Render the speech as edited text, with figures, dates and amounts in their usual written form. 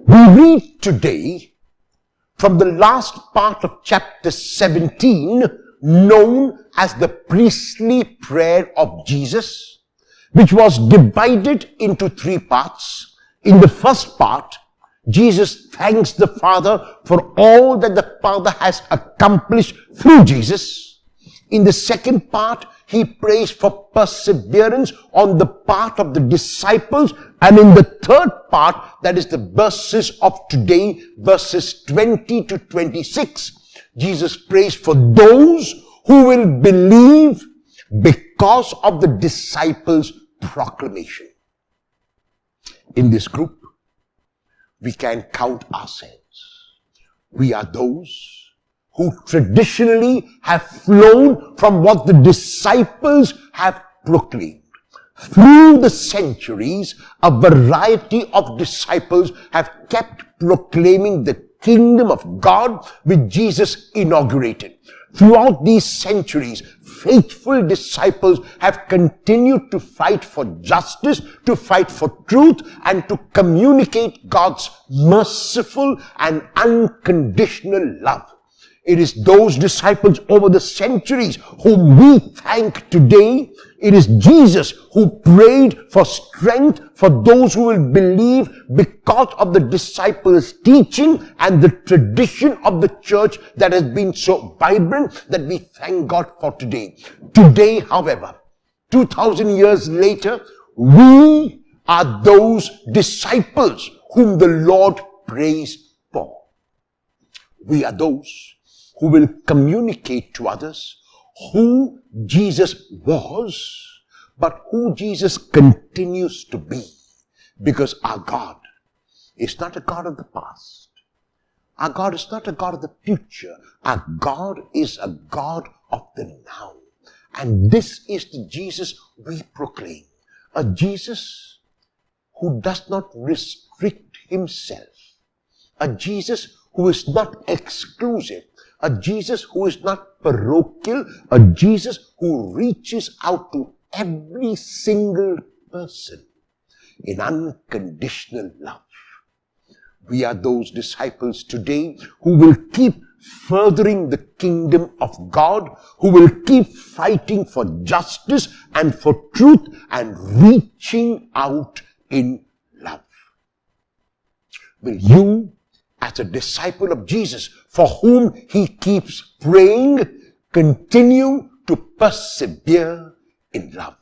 We read today from the last part of chapter 17, known as the priestly prayer of Jesus, which was divided into three parts. In the first part, Jesus thanks the Father for all that the Father has accomplished through Jesus. In the second part, he prays for perseverance on the part of the disciples. And in the third part, that is the verses of today, verses 20 to 26, Jesus prays for those who will believe because of the disciples' proclamation. In this group, we can count ourselves. We are those who traditionally have flown from what the disciples have proclaimed. Through the centuries, a variety of disciples have kept proclaiming the kingdom of God which Jesus inaugurated. Throughout these centuries, faithful disciples have continued to fight for justice, to fight for truth, and to communicate God's merciful and unconditional love. It is those disciples over the centuries whom we thank today. It is Jesus who prayed for strength for those who will believe because of the disciples' teaching and the tradition of the church that has been so vibrant that we thank God for today. Today, however, 2,000 years later, we are those disciples whom the Lord prays for. We are those who will communicate to others who Jesus was, but who Jesus continues to be. Because our God is not a God of the past. Our God is not a God of the future. Our God is a God of the now. And this is the Jesus we proclaim. A Jesus who does not restrict himself. A Jesus who is not exclusive. A Jesus who is not parochial, a Jesus who reaches out to every single person in unconditional love. We are those disciples today who will keep furthering the kingdom of God, who will keep fighting for justice and for truth and reaching out in love. Will you, as a disciple of Jesus, for whom he keeps praying, continue to persevere in love?